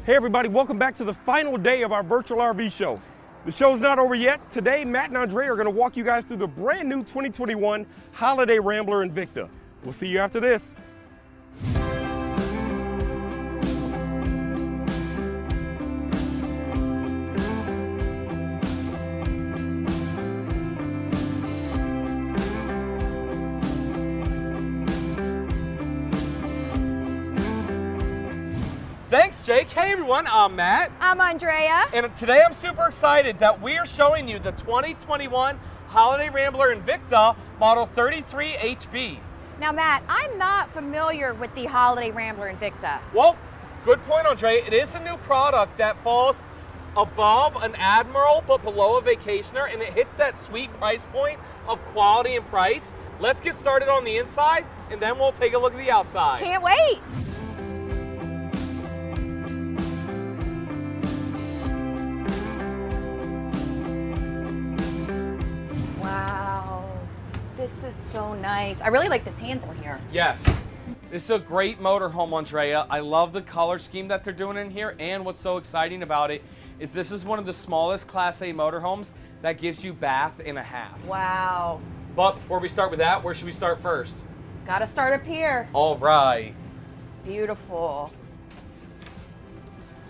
Hey everybody, welcome back to the final day of our virtual RV show. The show's not over yet. Today, Matt and Andre are gonna walk you guys through the brand new 2021 Holiday Rambler Invicta. We'll see you after this. Thanks, Jake. Hey, everyone. I'm Matt. I'm Andrea. And today I'm super excited that we are showing you the 2021 Holiday Rambler Invicta Model 33HB. Now, Matt, I'm not familiar with the Holiday Rambler Invicta. Well, good point, Andrea. It is a new product that falls above an Admiral but below a Vacationer, and it hits that sweet price point of quality and price. Let's get started on the inside, and then we'll take a look at the outside. Can't wait. Wow, this is so nice. I really like this handle here. Yes. This is a great motorhome, Andrea. I love the color scheme that they're doing in here, and what's so exciting about it is this is one of the smallest Class A motorhomes that gives you bath and a half. Wow. But before we start with that, where should we start first? Gotta start up here. All right. Beautiful.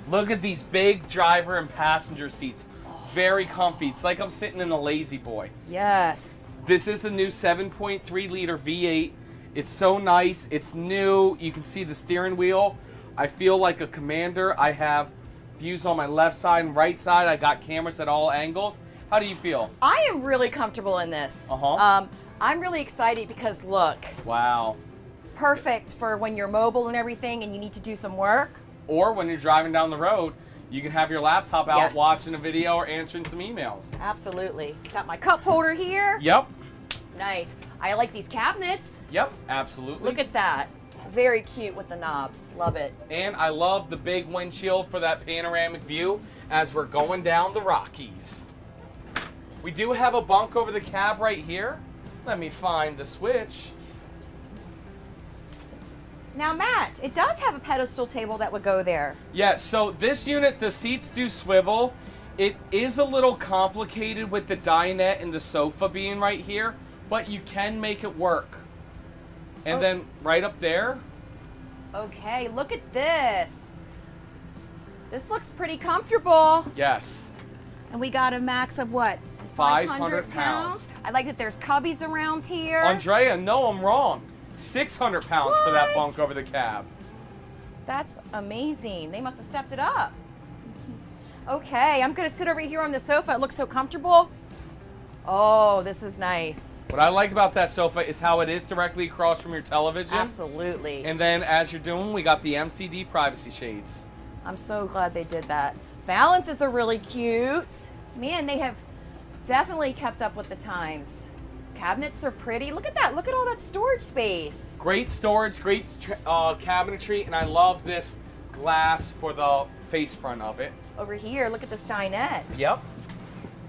Look at these big driver and passenger seats. Very comfy. It's like I'm sitting in a Lazy Boy. Yes. This is the new 7.3 liter V8. It's so nice. It's new. You can see the steering wheel. I feel like a commander. I have views on my left side and right side. I got cameras at all angles. How do you feel? I am really comfortable in this. I'm really excited because look. Wow. Perfect for when you're mobile and everything and you need to do some work. Or when you're driving down the road, you can have your laptop out, Yes. watching a video or answering some emails. Absolutely. Got my cup holder here. Yep. Nice. I like these cabinets. Yep, absolutely. Look at that. Very cute with the knobs. Love it. And I love the big windshield for that panoramic view as we're going down the Rockies. We do have a bunk over the cab right here. Let me find the switch. Now, Matt, it does have a pedestal table that would go there. Yeah, so this unit, the seats do swivel. It is a little complicated with the dinette and the sofa being right here, but you can make it work. And then right up there. Okay, look at this. This looks pretty comfortable. Yes. And we got a max of what? 500 pounds. I like that there's cubbies around here. Andrea, no, I'm wrong. 600 pounds for that What? bunk over the cab. That's amazing. They must have stepped it up. Okay, I'm gonna sit over here on the sofa. It looks so comfortable. Oh, this is nice. What I like about that sofa is how it is directly across from your television. Absolutely. And then as you're doing, we got the MCD privacy shades. I'm so glad they did that. Valances are really cute. Man, they have definitely kept up with the times. Cabinets are pretty. Look at that. Look at all that storage space. Great storage, great cabinetry, and I love this glass for the face front of it. Over here, look at this dinette. Yep.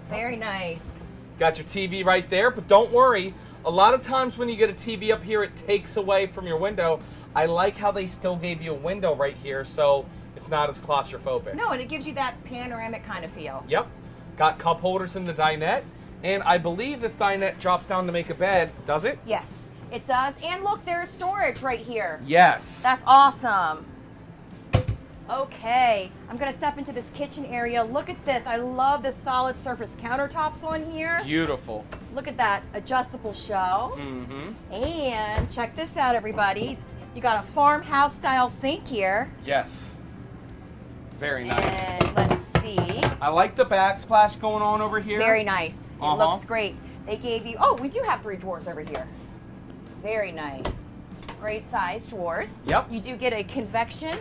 Very nice. Got your TV right there, but don't worry. A lot of times when you get a TV up here, it takes away from your window. I like how they still gave you a window right here, so it's not as claustrophobic. No, and it gives you that panoramic kind of feel. Yep. Got cup holders in the dinette, and I believe this dinette drops down to make a bed. Does it? Yes, it does. And look, there's storage right here. Yes. That's awesome. Okay, I'm gonna step into this kitchen area. Look at this. I love the solid surface countertops on here. Beautiful. Look at that, adjustable shelves. Mm-hmm. And check this out, everybody. You got a farmhouse style sink here. Yes. Very nice. And let's see. I like the backsplash going on over here. Very nice. It Uh-huh. looks great. They gave you, oh, we do have 3 drawers over here. Very nice. Great size drawers. Yep. You do get a convection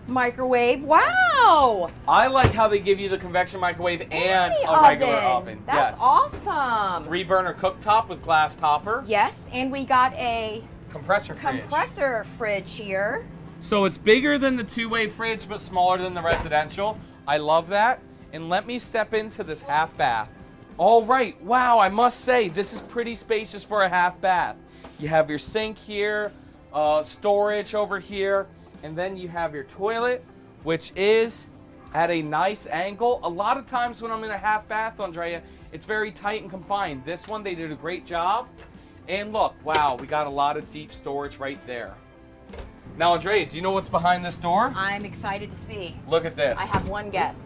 microwave. Wow. I like how they give you the convection microwave and the a regular oven. That's yes. awesome. 3-burner cooktop with glass topper. Yes, and we got a Compressor fridge. compressor fridge here. So it's bigger than the 2-way fridge, but smaller than the residential. I love that. And let me step into this half bath. All right, wow, I must say, this is pretty spacious for a half bath. You have your sink here, storage over here, and then you have your toilet, which is at a nice angle. A lot of times when I'm in a half bath, Andrea, it's very tight and confined. This one, they did a great job. And look, wow, we got a lot of deep storage right there. Now, Andrea, do you know what's behind this door? I'm excited to see. Look at this. I have one guess.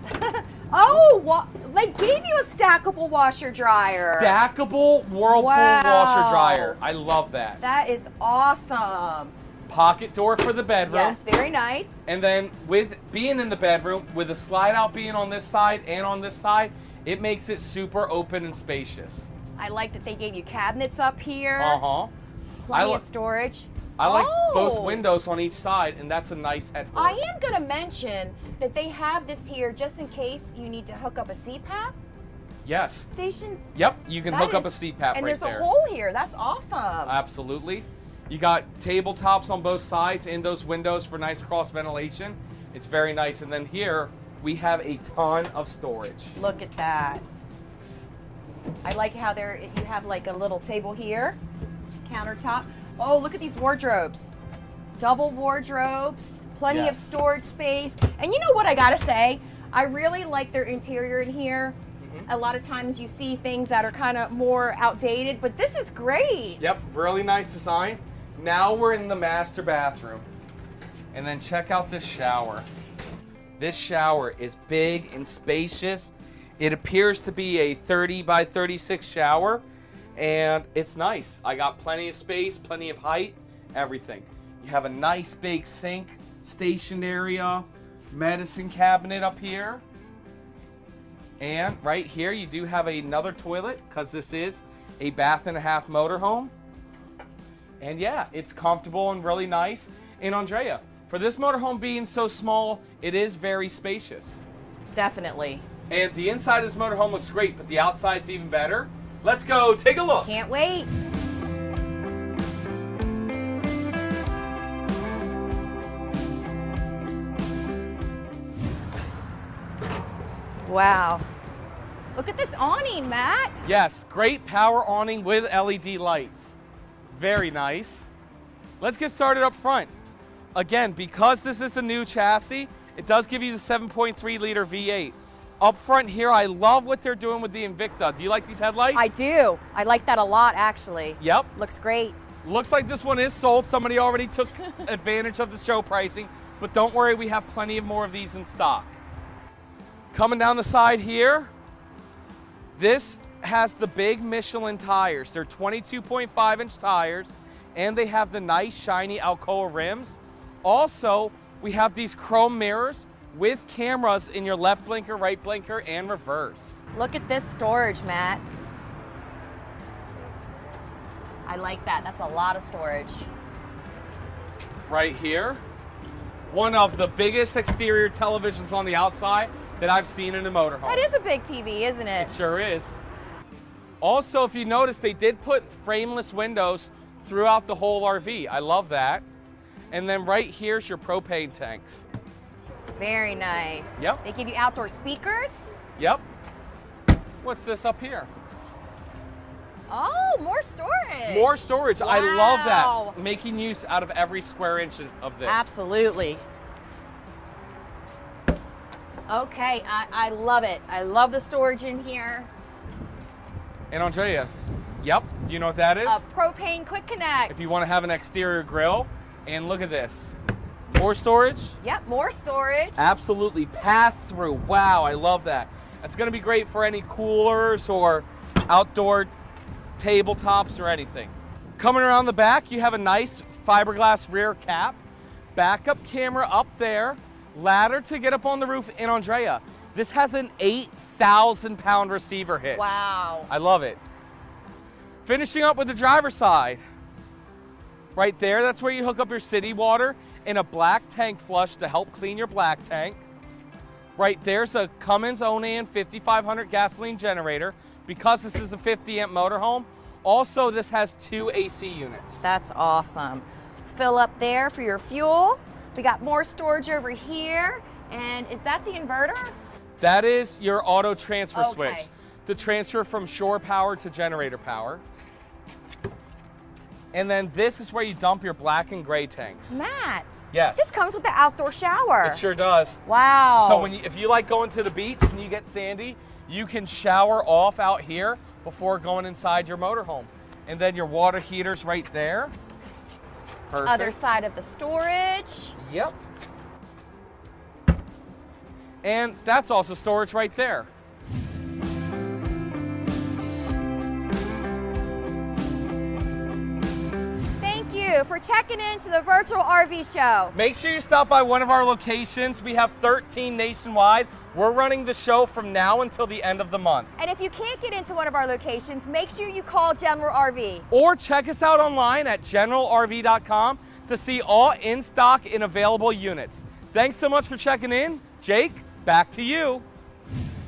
Oh, they gave you a stackable washer dryer. Stackable Whirlpool Wow. washer dryer. I love that. That is awesome. Pocket door for the bedroom. Yes, very nice. And then with being in the bedroom, with the slide out being on this side and on this side, it makes it super open and spacious. I like that they gave you cabinets up here. Uh-huh. Plenty of storage. I like both Oh. windows on each side, and that's a nice headboard. I am going to mention that they have this here just in case you need to hook up a CPAP Yes. station. Yep, you can That hook up a is- CPAP And right there's there. a hole here. That's awesome. Absolutely. You got tabletops on both sides in those windows for nice cross ventilation. It's very nice. And then here, we have a ton of storage. Look at that. I like how you have like a little table here, countertop. Oh, look at these wardrobes. Double wardrobes, plenty of Yes. storage space. And you know what I gotta say? I really like their interior in here. A lot of times you see things that are kind of more outdated, but this is great. Yep, really nice design. Now we're in the master bathroom. And then check out this shower. This shower is big and spacious. It appears to be a 30 by 36 shower, and it's nice. I got plenty of space, plenty of height, everything. You have a nice big sink, station area, medicine cabinet up here. And right here, you do have another toilet, because this is a bath and a half motorhome. And yeah, it's comfortable and really nice. And Andrea, for this motorhome being so small, it is very spacious. Definitely. And the inside of this motorhome looks great, but the outside's even better. Let's go take a look. Can't wait. Wow. Look at this awning, Matt. Yes, great power awning with LED lights. Very nice. Let's get started up front. Again, because this is the new chassis, it does give you the 7.3 liter V8. Up front here, I love what they're doing with the Invicta. Do you like these headlights? I do. I like that a lot, actually. Yep. Looks great. Looks like this one is sold. Somebody already took advantage of the show pricing, but don't worry, we have plenty of more of these in stock. Coming down the side here, this has the big Michelin tires. They're 22.5-inch tires, and they have the nice shiny Alcoa rims. Also, we have these chrome mirrors with cameras in your left blinker, right blinker, and reverse. Look at this storage, Matt. I like that. That's a lot of storage. Right here, one of the biggest exterior televisions on the outside that I've seen in a motorhome. That is a big TV, isn't it? It sure is. Also, if you notice, they did put frameless windows throughout the whole RV. I love that. And then right here's your propane tanks. Very nice. Yep. They give you outdoor speakers. Yep. What's this up here? Oh, more storage. More storage. Wow. I love that. Making use out of every square inch of this. Absolutely. Okay, I love it. I love the storage in here. And Andrea, yep, do you know what that is? A propane quick connect. If you want to have an exterior grill, and look at this. More storage? Yep, more storage. Absolutely, pass through. Wow, I love that. That's gonna be great for any coolers or outdoor tabletops or anything. Coming around the back, you have a nice fiberglass rear cap, backup camera up there, ladder to get up on the roof, and Andrea, this has an 8,000-pound receiver hitch. Wow. I love it. Finishing up with the driver's side. Right there, that's where you hook up your city water and a black tank flush to help clean your black tank. Right there's a Cummins Onan 5500 gasoline generator. Because this is a 50-amp motorhome, also this has 2 AC units. That's awesome. Fill up there for your fuel. We got more storage over here. And is that the inverter? That is your auto transfer Okay. switch to transfer from shore power to generator power. And then this is where you dump your black and gray tanks. Matt. Yes. This comes with the outdoor shower. It sure does. Wow. So if you like going to the beach and you get sandy, you can shower off out here before going inside your motorhome. And then your water heater's right there. Perfect. Other side of the storage. Yep. And that's also storage right there. Thank you for checking in to the virtual RV show. Make sure you stop by one of our locations. We have 13 nationwide. We're running the show from now until the end of the month. And if you can't get into one of our locations, make sure you call General RV. Or check us out online at generalrv.com to see all in-stock and available units. Thanks so much for checking in. Jake, back to you.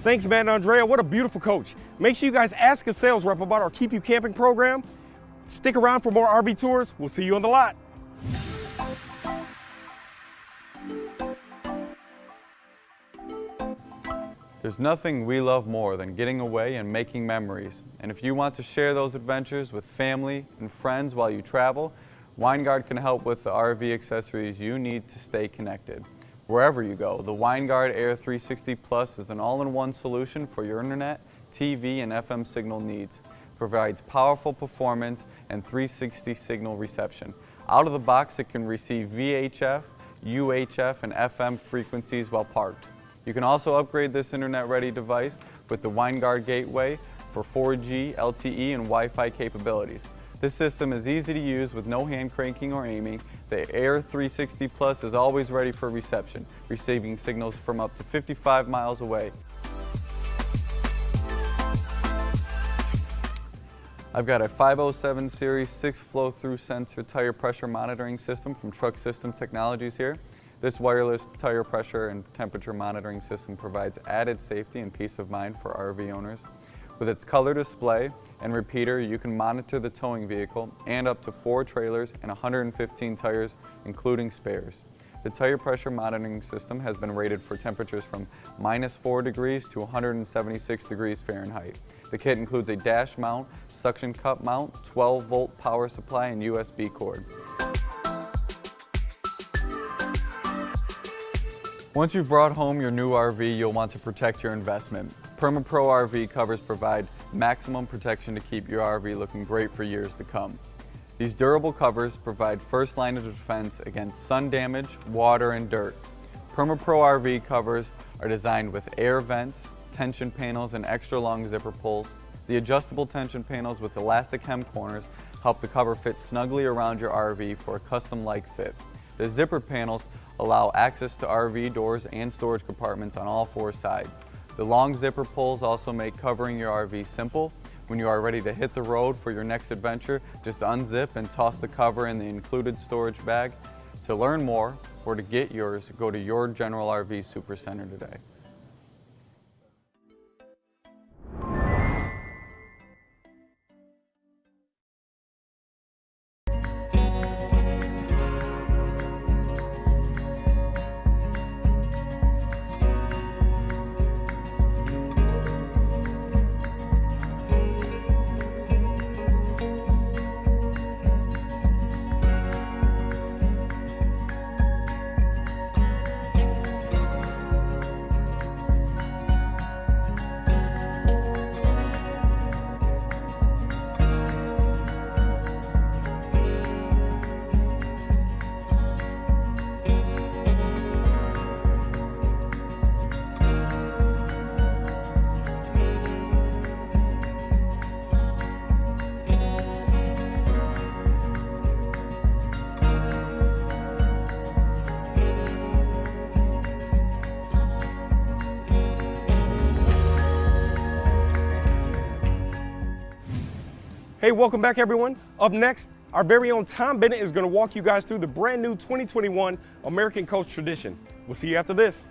Thanks, Matt and Andrea. What a beautiful coach. Make sure you guys ask a sales rep about our Keep You Camping program. Stick around for more RV tours. We'll see you on the lot. There's nothing we love more than getting away and making memories. And if you want to share those adventures with family and friends while you travel, Winegard can help with the RV accessories you need to stay connected. Wherever you go, the Winegard Air 360 Plus is an all-in-one solution for your internet, TV, and FM signal needs. It provides powerful performance and 360 signal reception. Out of the box, it can receive VHF, UHF, and FM frequencies while parked. You can also upgrade this internet-ready device with the Winegard Gateway for 4G, LTE, and Wi-Fi capabilities. This system is easy to use with no hand cranking or aiming. The Air 360 Plus is always ready for reception, receiving signals from up to 55 miles away. I've got a 507 series 6 flow-through sensor tire pressure monitoring system from Truck System Technologies here. This wireless tire pressure and temperature monitoring system provides added safety and peace of mind for RV owners. With its color display and repeater, you can monitor the towing vehicle and up to 4 trailers and 115 tires, including spares. The tire pressure monitoring system has been rated for temperatures from -4 degrees to 176 degrees Fahrenheit. The kit includes a dash mount, suction cup mount, 12-volt power supply, and USB cord. Once you've brought home your new RV, you'll want to protect your investment. Permapro Rv Covers provide maximum protection to keep your RV looking great for years to come. These durable covers provide first line of defense against sun damage, water, and dirt. Permapro Rv Covers are designed with air vents, tension panels, and extra long zipper pulls. The adjustable tension panels with elastic hem corners help the cover fit snugly around your RV for a custom-like fit. The zipper panels allow access to RV doors and storage compartments on all 4 sides. The long zipper pulls also make covering your RV simple. When you are ready to hit the road for your next adventure, just unzip and toss the cover in the included storage bag. To learn more or to get yours, go to your General RV Supercenter today. Hey, welcome back everyone. Up next, our very own Tom Bennett is going to walk you guys through the brand new 2021 American Coach Tradition. We'll see you after this.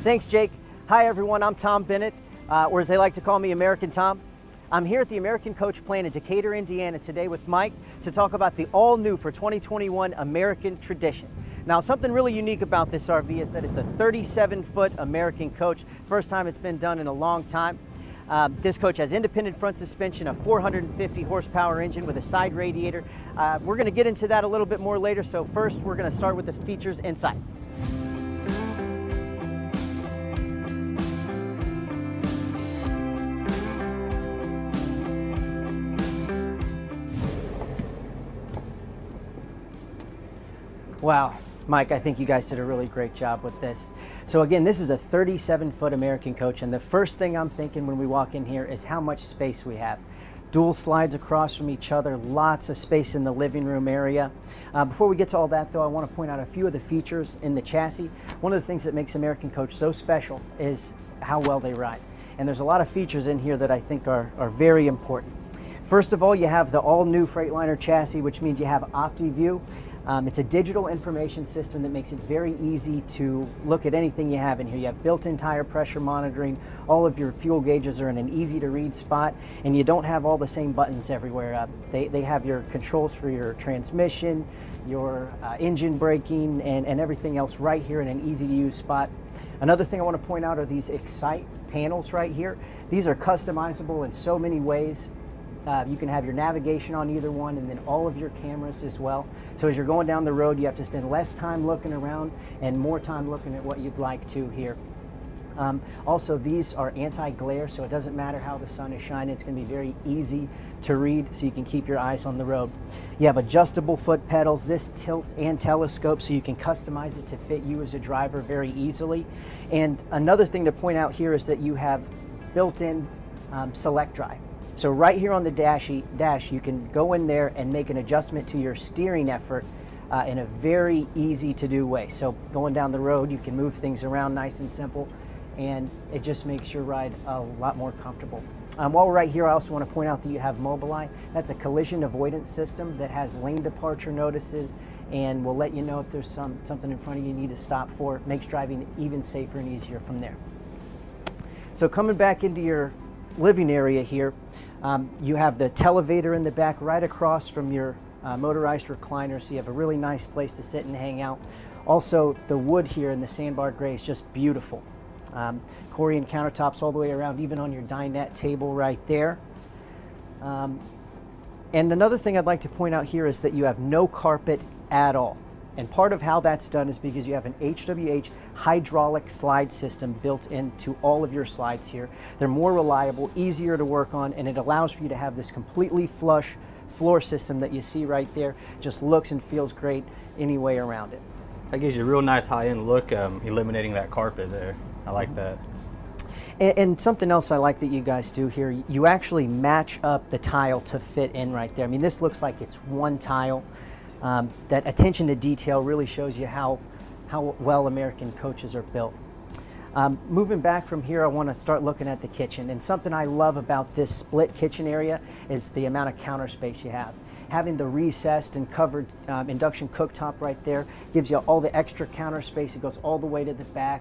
Thanks, Jake. Hi, everyone. I'm Tom Bennett, or as they like to call me, American Tom. I'm here at the American Coach Plant in Decatur, Indiana today with Mike to talk about the all-new for 2021 American Tradition. Now, something really unique about this RV is that it's a 37-foot American Coach. First time it's been done in a long time. This coach has independent front suspension, a 450 horsepower engine with a side radiator. We're going to get into that a little bit more later, so first we're going to start with the features inside. Wow, Mike, I think you guys did a really great job with this. So again, this is a 37-foot American Coach, and the first thing I'm thinking when we walk in here is how much space we have. Dual slides across from each other, lots of space in the living room area. Before we get to all that though, I want to point out a few of the features in the chassis. One of the things that makes American Coach so special is how well they ride. And there's a lot of features in here that I think are very important. First of all, you have the all-new Freightliner chassis, which means you have OptiView. It's a digital information system that makes it very easy to look at anything you have in here. You have built-in tire pressure monitoring, all of your fuel gauges are in an easy-to-read spot, and you don't have all the same buttons everywhere. They have your controls for your transmission, your engine braking, and everything else right here in an easy-to-use spot. Another thing I want to point out are these Excite panels right here. These are customizable in so many ways. You can have your navigation on either one and then all of your cameras as well. So as you're going down the road, you have to spend less time looking around and more time looking at what you'd like to here. Also, these are anti-glare, so it doesn't matter how the sun is shining. It's going to be very easy to read, so you can keep your eyes on the road. You have adjustable foot pedals. This tilts and telescopes, so you can customize it to fit you as a driver very easily. And another thing to point out here is that you have built-in select drive. So right here on the dash, you can go in there and make an adjustment to your steering effort in a very easy to do way. So going down the road, you can move things around nice and simple, and it just makes your ride a lot more comfortable. While we're right here, I also want to point out that you have Mobileye. That's a collision avoidance system that has lane departure notices and will let you know if there's something in front of you need to stop for. It makes driving even safer and easier from there. So coming back into your living area here, you have the televator in the back right across from your motorized recliner, so you have a really nice place to sit and hang out. Also, the wood here in the sandbar gray is just beautiful. Corian countertops all the way around, even on your dinette table right there. And another thing I'd like to point out here is that you have no carpet at all. And part of how that's done is because you have an HWH hydraulic slide system built into all of your slides here. They're more reliable, easier to work on, and it allows for you to have this completely flush floor system that you see right there. Just looks and feels great any way around it. That gives you a real nice high-end look, eliminating that carpet there. I like that. And something else I like that you guys do here, you actually match up the tile to fit in right there. I mean, this looks like it's one tile. That attention to detail really shows you how well American coaches are built. Moving back from here, I want to start looking at the kitchen. And something I love about this split kitchen area is the amount of counter space you have. Having the recessed and covered induction cooktop right there gives you all the extra counter space. It goes all the way to the back.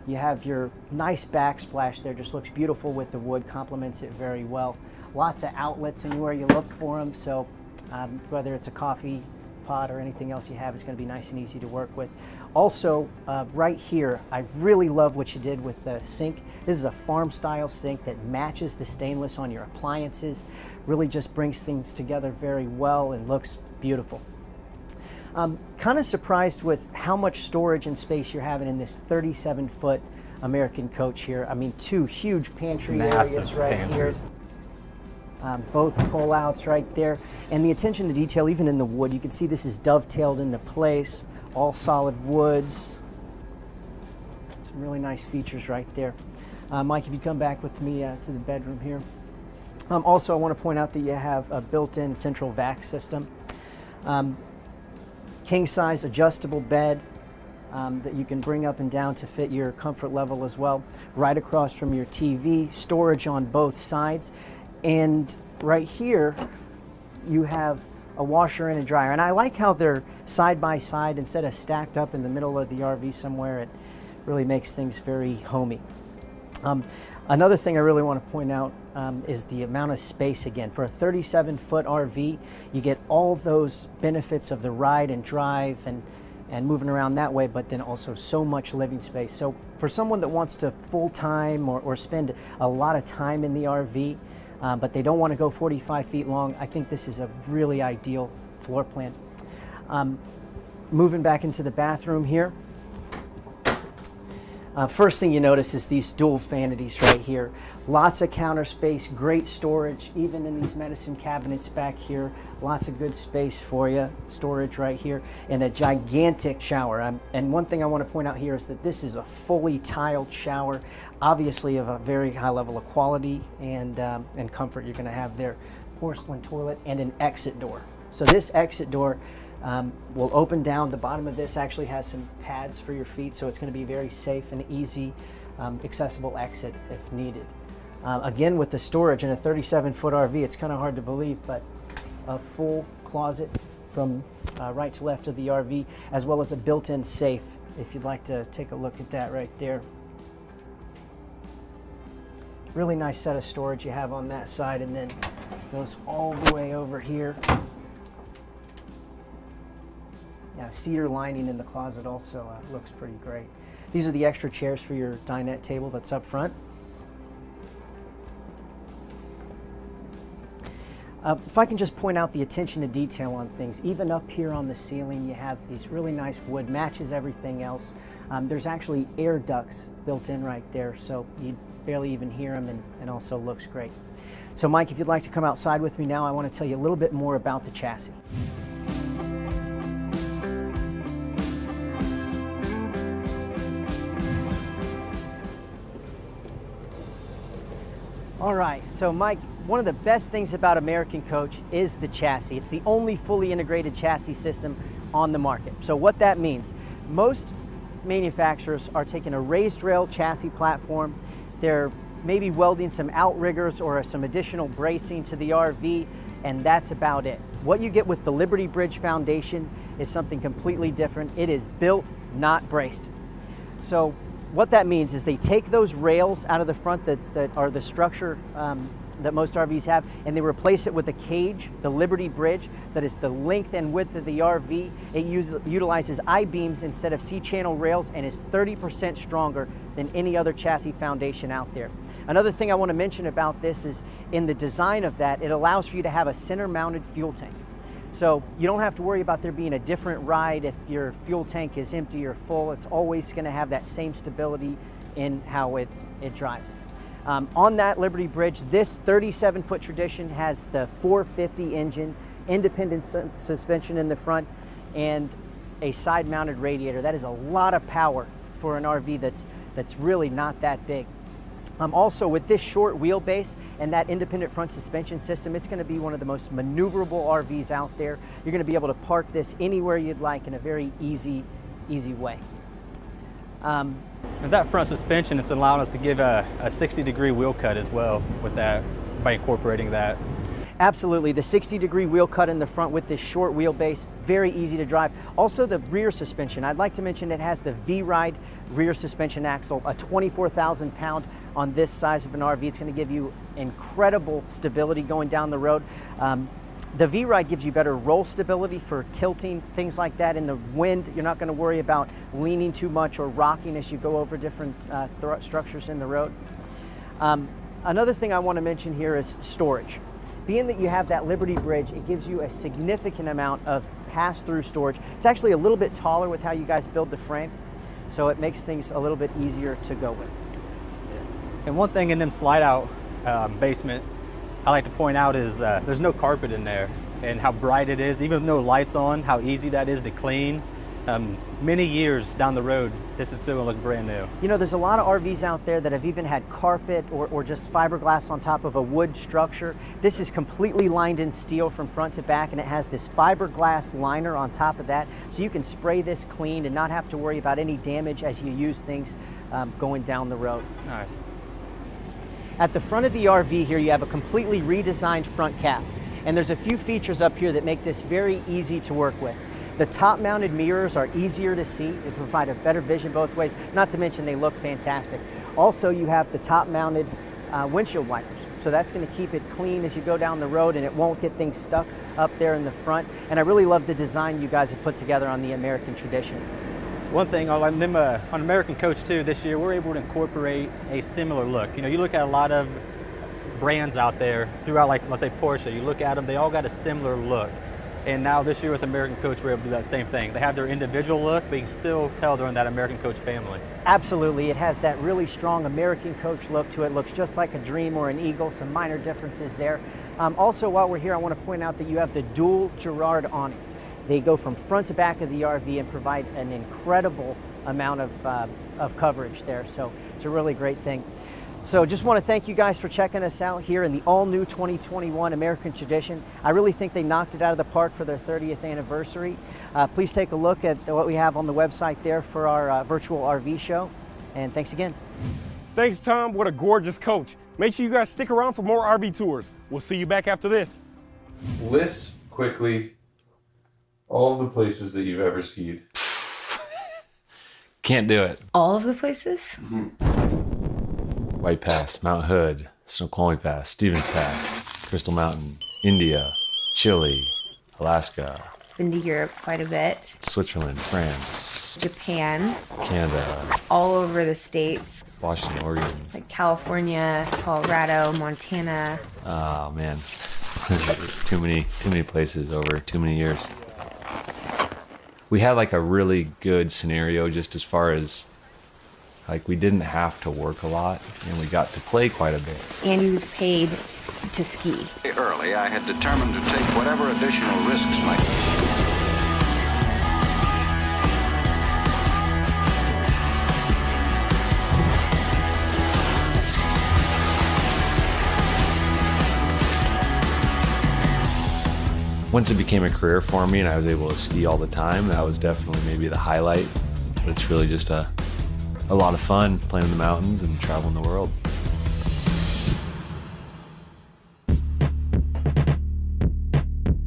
You have your nice backsplash there, just looks beautiful with the wood, complements it very well. Lots of outlets anywhere you look for them, so whether it's a coffee pot or anything else you have, it's going to be nice and easy to work with. Also, right here, I really love what you did with the sink. This is a farm style sink that matches the stainless on your appliances. Really just brings things together very well and looks beautiful. I'm kind of surprised with how much storage and space you're having in this 37-foot American coach here. I mean, two huge pantry areas right here. Both pull-outs right there. And the attention to detail, even in the wood, you can see this is dovetailed into place, all solid woods. Some really nice features right there. Mike, if you come back with me to the bedroom here. Also, I want to point out that you have a built-in central vac system, king-size adjustable bed that you can bring up and down to fit your comfort level as well. Right across from your TV, storage on both sides, and right here you have a washer and a dryer. And I like how they're side by side instead of stacked up in the middle of the RV somewhere. It really makes things very homey. Another thing I really want to point out is the amount of space. Again, for a 37-foot RV, you get all those benefits of the ride and drive and moving around that way, but then also so much living space. So for someone that wants to full-time or spend a lot of time in the RV, but they don't want to go 45 feet long, I think this is a really ideal floor plan. Moving back into the bathroom here. First thing you notice is these dual vanities right here. Lots of counter space, great storage, even in these medicine cabinets back here. Lots of good space for you, storage right here, and a gigantic shower. And one thing I want to point out here is that this is a fully tiled shower, obviously of a very high level of quality and comfort you're going to have there. Porcelain toilet and an exit door. So this exit door will open down. The bottom of this actually has some pads for your feet, so it's going to be very safe and easy, accessible exit if needed. Again, with the storage in a 37-foot RV, it's kind of hard to believe, but a full closet from right to left of the RV, as well as a built-in safe, if you'd like to take a look at that right there. Really nice set of storage you have on that side, and then goes all the way over here. Yeah, cedar lining in the closet also looks pretty great. These are the extra chairs for your dinette table that's up front. If I can just point out the attention to detail on things, even up here on the ceiling you have these really nice wood, matches everything else. There's actually air ducts built in right there, so you barely even hear them, and also looks great. So Mike, if you'd like to come outside with me now, I want to tell you a little bit more about the chassis. All right, so Mike, one of the best things about American Coach is the chassis. It's the only fully integrated chassis system on the market. So what that means, most manufacturers are taking a raised rail chassis platform. They're maybe welding some outriggers or some additional bracing to the RV, and that's about it. What you get with the Liberty Bridge foundation is something completely different. It is built, not braced. So what that means is they take those rails out of the front that are the structure that most RVs have, and they replace it with a cage, the Liberty Bridge, that is the length and width of the RV. It utilizes I-beams instead of C-channel rails and is 30% stronger than any other chassis foundation out there. Another thing I want to mention about this is in the design of that, it allows for you to have a center-mounted fuel tank. So you don't have to worry about there being a different ride if your fuel tank is empty or full. It's always going to have that same stability in how it drives. On that Liberty Bridge, this 37-foot Tradition has the 450 engine, independent suspension in the front, and a side-mounted radiator. That is a lot of power for an RV that's really not that big. Also, with this short wheelbase and that independent front suspension system, it's going to be one of the most maneuverable RVs out there. You're going to be able to park this anywhere you'd like in a very easy way. With that front suspension, it's allowing us to give a 60-degree wheel cut as well with that, by incorporating that. Absolutely, the 60-degree wheel cut in the front with this short wheelbase, very easy to drive. Also the rear suspension, I'd like to mention it has the V-Ride rear suspension axle, a 24,000 pound on this size of an RV. It's going to give you incredible stability going down the road. The V-Ride gives you better roll stability for tilting, things like that. In the wind, you're not going to worry about leaning too much or rocking as you go over different structures in the road. Another thing I want to mention here is storage. Being that you have that Liberty Bridge, it gives you a significant amount of pass-through storage. It's actually a little bit taller with how you guys build the frame, so it makes things a little bit easier to go with. And one thing in them slide-out basement I like to point out is there's no carpet in there, and how bright it is, even with no lights on, how easy that is to clean. Many years down the road, this is still gonna look brand new. You know, there's a lot of RVs out there that have even had carpet or just fiberglass on top of a wood structure. This is completely lined in steel from front to back, and it has this fiberglass liner on top of that, so you can spray this clean and not have to worry about any damage as you use things going down the road. Nice. At the front of the RV here, you have a completely redesigned front cap, and there's a few features up here that make this very easy to work with. The top-mounted mirrors are easier to see. They provide a better vision both ways, not to mention they look fantastic. Also, you have the top-mounted windshield wipers, so that's going to keep it clean as you go down the road, and it won't get things stuck up there in the front. And I really love the design you guys have put together on the American Tradition. One thing on American Coach 2 this year, we're able to incorporate a similar look. You know, you look at a lot of brands out there throughout, like let's say Porsche, you look at them, they all got a similar look. And now this year with American Coach, we're able to do that same thing. They have their individual look, but you can still tell they're in that American Coach family. Absolutely, it has that really strong American Coach look to it. Looks just like a Dream or an Eagle, some minor differences there. Also, while we're here, I want to point out that you have the dual Girard awnings. They go from front to back of the RV and provide an incredible amount of coverage there. So it's a really great thing. So just want to thank you guys for checking us out here in the all-new 2021 American Tradition. I really think they knocked it out of the park for their 30th anniversary. Please take a look at what we have on the website there for our virtual RV show. And thanks again. Thanks, Tom. What a gorgeous coach. Make sure you guys stick around for more RV tours. We'll see you back after this. List quickly all of the places that you've ever skied. Can't do it. All of the places? White Pass, Mount Hood, Snoqualmie Pass, Stevens Pass, Crystal Mountain, India, Chile, Alaska. Been to Europe quite a bit. Switzerland, France. Japan. Canada. All over the States. Washington, Oregon. Like California, Colorado, Montana. Oh man, it's too many places over too many years. We had like a really good scenario just as far as like we didn't have to work a lot and we got to play quite a bit. Andy was paid to ski. Early, I had determined to take whatever additional risks might. Once it became a career for me and I was able to ski all the time, that was definitely maybe the highlight. But it's really just a lot of fun playing in the mountains and traveling the world.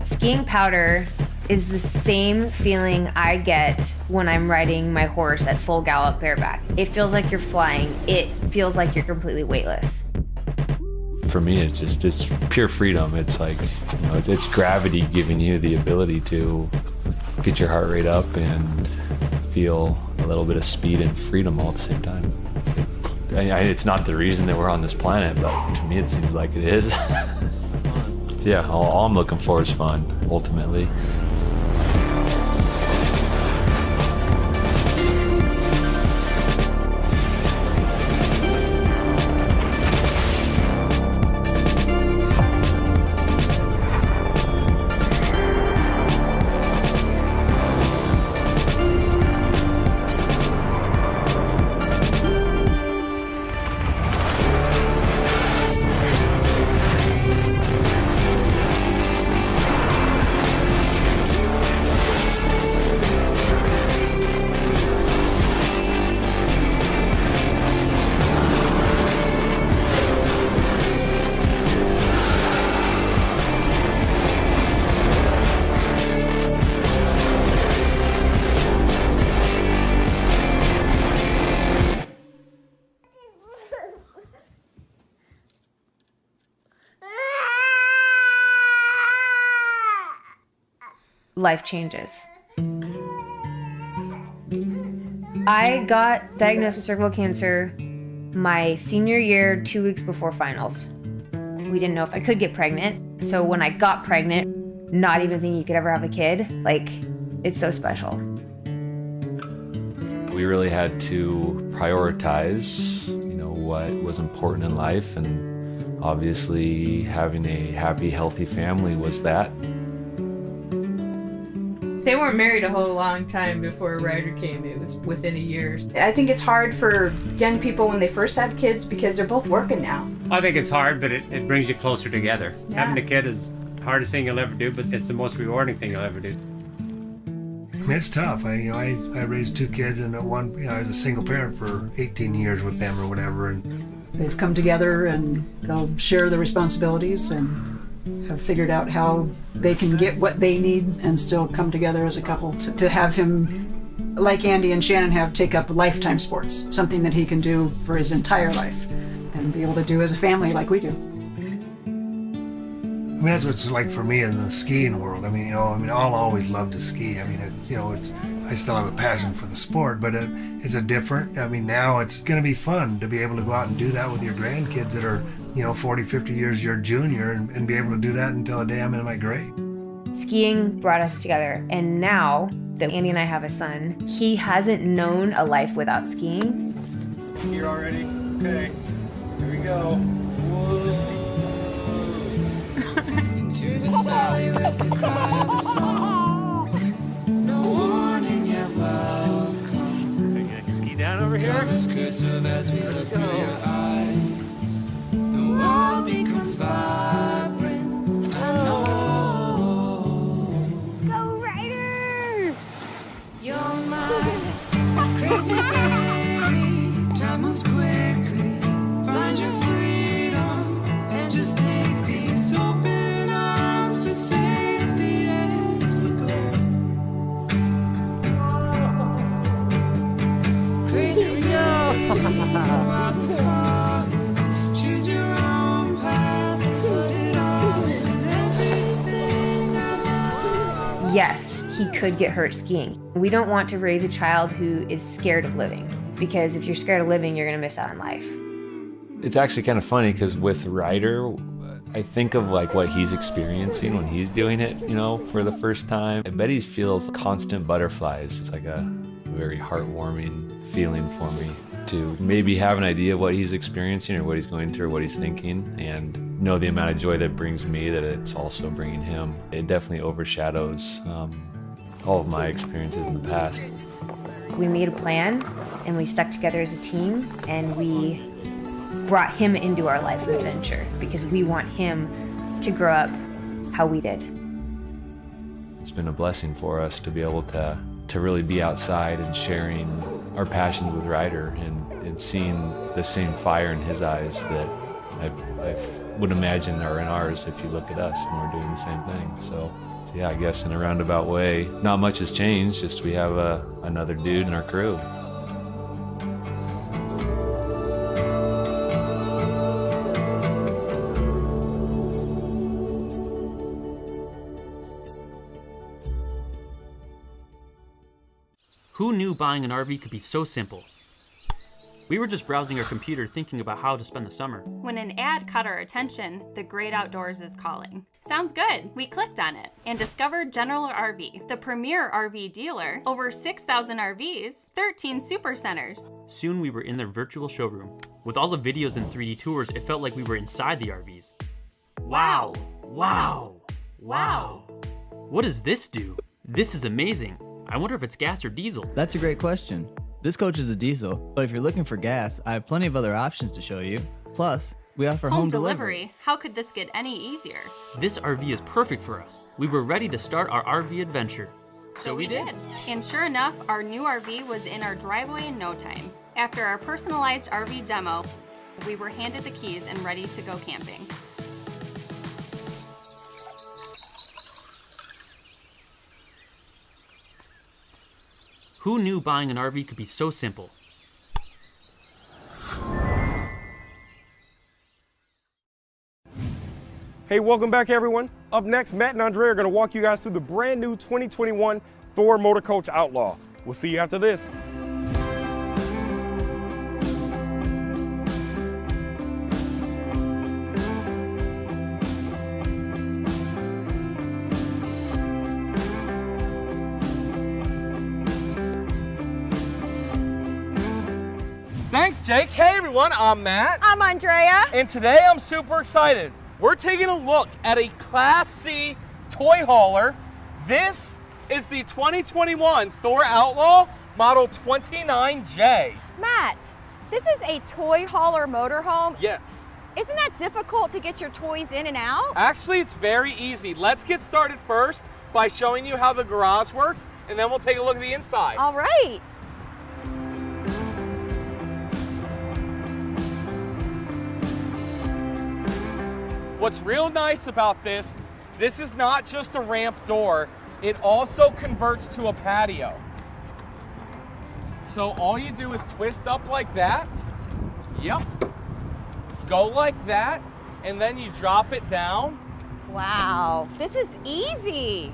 Skiing powder is the same feeling I get when I'm riding my horse at full gallop bareback. It feels like you're flying. It feels like you're completely weightless. For me, it's pure freedom. It's like, you know, it's gravity giving you the ability to get your heart rate up and feel a little bit of speed and freedom all at the same time. It's not the reason that we're on this planet, but to me it seems like it is. Yeah, all I'm looking for is fun, ultimately. Life changes. I got diagnosed with cervical cancer my senior year, 2 weeks before finals. We didn't know if I could get pregnant. So when I got pregnant, not even thinking you could ever have a kid, like, it's so special. We really had to prioritize, you know, what was important in life, and obviously having a happy, healthy family was that. They weren't married a whole long time before Ryder came. It was within a year. I think it's hard for young people when they first have kids because they're both working now. I think it's hard, but it brings you closer together. Yeah. Having a kid is the hardest thing you'll ever do, but it's the most rewarding thing you'll ever do. I mean, it's tough. I raised 2 kids, and I was a single parent for 18 years with them or whatever. And they've come together and they'll share the responsibilities and have figured out how they can get what they need and still come together as a couple to have him, like Andy and Shannon have, take up lifetime sports, something that he can do for his entire life and be able to do as a family like we do. I mean, that's what it's like for me in the skiing world. I mean, I'll always love to ski. I mean, I still have a passion for the sport, but it's a different, now it's going to be fun to be able to go out and do that with your grandkids that are, 40, 50 years your junior and be able to do that until the day I'm in my grade. Skiing brought us together, and now that Andy and I have a son, he hasn't known a life without skiing. Here already? Okay, here we go. Into this valley with the cry of a song. No warning yet welcome. Are you gonna ski down over here? Colors cursive as we look through your eyes. The world becomes vibrant. I know. Go Ryder! You're my crazy baby. Time moves quickly. Find your freedom and just take these open arms for safety as you go. Crazy baby, wild as calling. Choose your own path, put it all in everything I love. Yes, he could get hurt skiing. We don't want to raise a child who is scared of living, because if you're scared of living, you're gonna miss out on life. It's actually kind of funny because with Ryder, I think of like what he's experiencing when he's doing it, for the first time. I bet he feels constant butterflies. It's like a very heartwarming feeling for me to maybe have an idea of what he's experiencing or what he's going through, or what he's thinking, and know the amount of joy that brings me, that it's also bringing him. It definitely overshadows all of my experiences in the past. We made a plan, and we stuck together as a team, and we brought him into our life of adventure because we want him to grow up how we did. It's been a blessing for us to be able to really be outside and sharing our passions with Ryder and seeing the same fire in his eyes that I would imagine are in ours if you look at us and we're doing the same thing. So yeah, I guess in a roundabout way, not much has changed, just we have another dude in our crew. Who knew buying an RV could be so simple? We were just browsing our computer thinking about how to spend the summer. When an ad caught our attention, the great outdoors is calling. Sounds good. We clicked on it and discovered General RV, the premier RV dealer, over 6,000 RVs, 13 super centers. Soon we were in their virtual showroom. With all the videos and 3D tours, it felt like we were inside the RVs. Wow! Wow! Wow! What does this do? This is amazing. I wonder if it's gas or diesel. That's a great question. This coach is a diesel, but if you're looking for gas, I have plenty of other options to show you. Plus, we offer home delivery. How could this get any easier? This RV is perfect for us. We were ready to start our RV adventure. So we did. And sure enough, our new RV was in our driveway in no time. After our personalized RV demo, we were handed the keys and ready to go camping. Who knew buying an RV could be so simple? Hey, welcome back everyone. Up next, Matt and Andre are gonna walk you guys through the brand new 2021 Thor Motor Coach Outlaw. We'll see you after this. Thanks, Jake. Hey, everyone, I'm Matt. I'm Andrea. And today I'm super excited. We're taking a look at a Class C toy hauler. This is the 2021 Thor Outlaw Model 29J. Matt, this is a toy hauler motorhome. Yes. Isn't that difficult to get your toys in and out? Actually, it's very easy. Let's get started first by showing you how the garage works, and then we'll take a look at the inside. All right. What's real nice about this is not just a ramp door, it also converts to a patio. So all you do is twist up like that. Yep. Go like that, and then you drop it down. Wow, this is easy.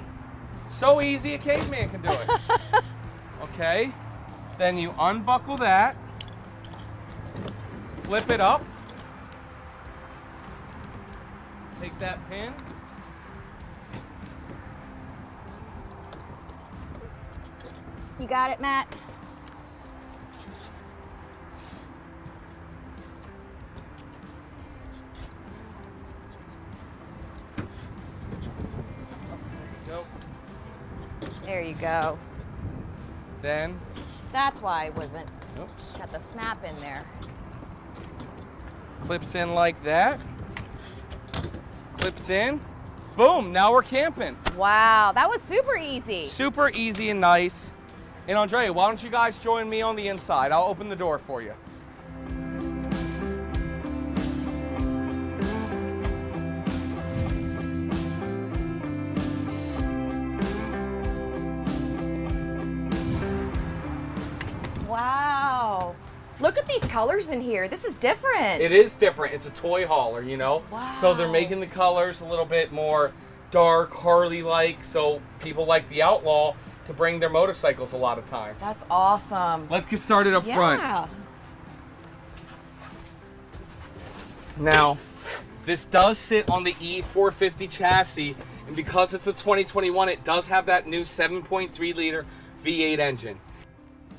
So easy a caveman can do it. Okay, then you unbuckle that, flip it up, take that pin, You got it, Matt? There you go. then That's why I wasn't. Got the snap in there. clips in like that, clips in, boom, now we're camping. Wow, that was super easy. Super easy and nice. And Andrea, why don't you guys join me on the inside? I'll open the door for you. Wow. Look at these colors in here. This is different. It is different. It's a toy hauler, you know? Wow. So they're making the colors a little bit more dark, Harley-like, so people like the Outlaw to bring their motorcycles a lot of times. That's awesome. Let's get started up Yeah. front. Now, this does sit on the E450 chassis, and because it's a 2021, it does have that new 7.3 liter V8 engine.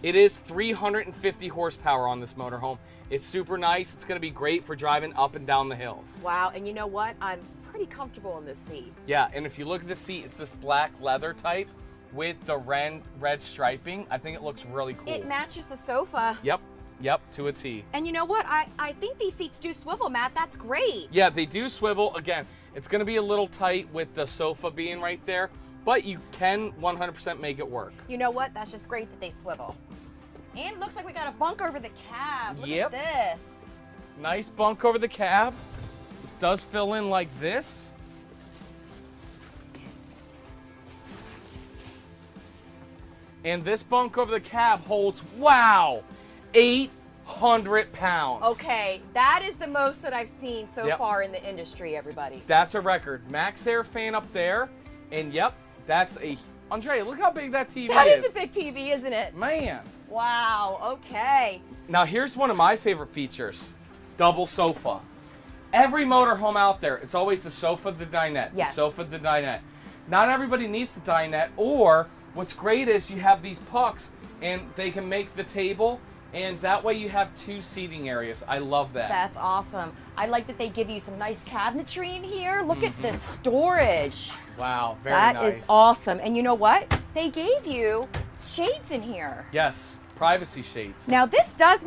It is 350 horsepower on this motorhome. It's super nice. It's going to be great for driving up and down the hills. Wow, and you know what? I'm pretty comfortable in this seat. Yeah, and if you look at the seat, it's this black leather type with the red striping. I think it looks really cool. It matches the sofa. Yep, to a T. And you know what? I think these seats do swivel, Matt. That's great. Yeah, they do swivel. Again, it's going to be a little tight with the sofa being right there, but you can 100% make it work. You know what? That's just great that they swivel. And it looks like we got a bunk over the cab. Look Yep. at this. Nice bunk over the cab. This does fill in like this. And this bunk over the cab holds, wow, 800 pounds. Okay, that is the most that I've seen so Yep. far in the industry, everybody. That's a record. Max Air fan up there. And yep, that's a, Andrea, look how big that TV That is. is a big TV, isn't it? Man. Wow, okay. Now here's one of my favorite features. Double sofa. Every motorhome out there, it's always the sofa, the dinette. Yes. The sofa, the dinette. Not everybody needs the dinette, or what's great is you have these pucks and they can make the table, and that way you have two seating areas. I love that. That's awesome. I like that they give you some nice cabinetry in here. Look at this storage. Wow, very That nice. is awesome. And you know what? They gave you shades in here. Yes, privacy shades. Now this does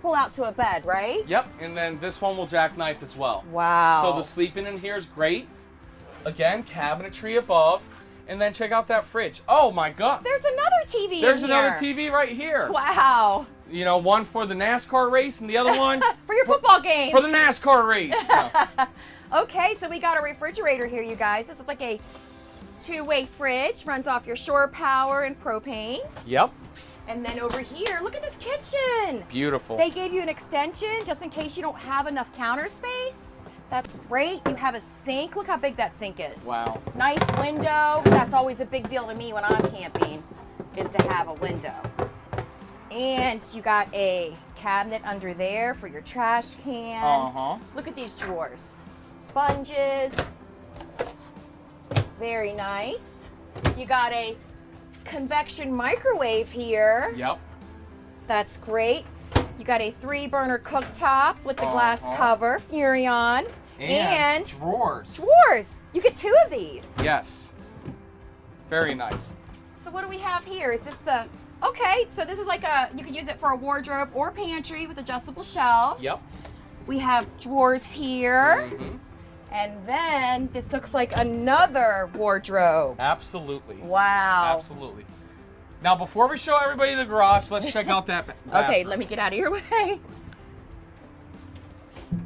pull out to a bed, right? Yep, and then this one will jackknife as well. Wow. So the sleeping in here is great. Again, cabinetry above. And then check out that fridge. Oh my God. There's another TV There's in another here. TV right here. Wow. You know, one for the NASCAR race and the other one For your football games. for the NASCAR race. No. Okay, so we got a refrigerator here, you guys. This is like a two-way fridge. Runs off your shore power and propane. Yep. And then over here, look at this kitchen. Beautiful. They gave you an extension just in case you don't have enough counter space. That's great. You have a sink. Look how big that sink is. Wow. Nice window. That's always a big deal to me when I'm camping, is to have a window. And you got a cabinet under there for your trash can. Uh-huh. Look at these drawers. Sponges. Very nice. You got a convection microwave here. Yep. That's great. You got a 3-burner cooktop with the glass cover, Furion. And drawers. Drawers. You get 2 of these. Yes. Very nice. So what do we have here? Is this the, okay, so this is like a, you can use it for a wardrobe or pantry with adjustable shelves. Yep. We have drawers here. And then this looks like another wardrobe. Absolutely. Wow. Absolutely. Now, before we show everybody the garage, let's check out that bathroom. Okay, let me get out of your way.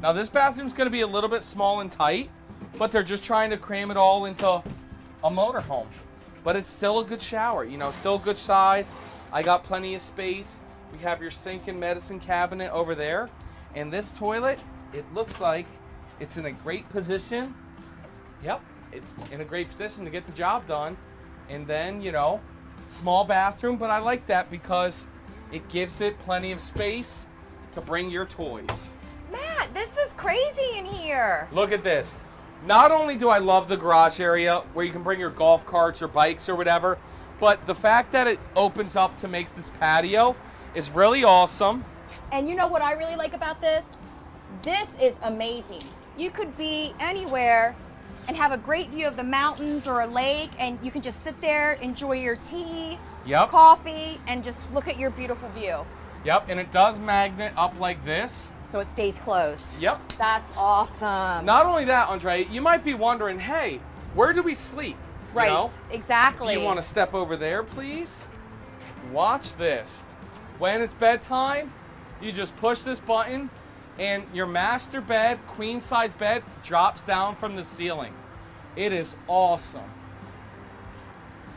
Now, this bathroom's going to be a little bit small and tight, but they're just trying to cram it all into a motorhome. But it's still a good shower, you know, still a good size. I got plenty of space. We have your sink and medicine cabinet over there. And this toilet, it looks like it's in a great position. Yep, it's in a great position to get the job done. And then, you know, small bathroom, but I like that because it gives it plenty of space to bring your toys. Matt, this is crazy in here. Look at this. Not only do I love the garage area where you can bring your golf carts or bikes or whatever, but the fact that it opens up to make this patio is really awesome. And you know what I really like about this? This is amazing. You could be anywhere and have a great view of the mountains or a lake, and you can just sit there, enjoy your tea, coffee, and just look at your beautiful view. Yep, and it does magnet up like this. So it stays closed. Yep. That's awesome. Not only that, Andre, you might be wondering, hey, where do we sleep? Right, You know? exactly. Do you want to step over there, please? Watch this. When it's bedtime, you just push this button, and your master bed, queen size bed, drops down from the ceiling. It is awesome.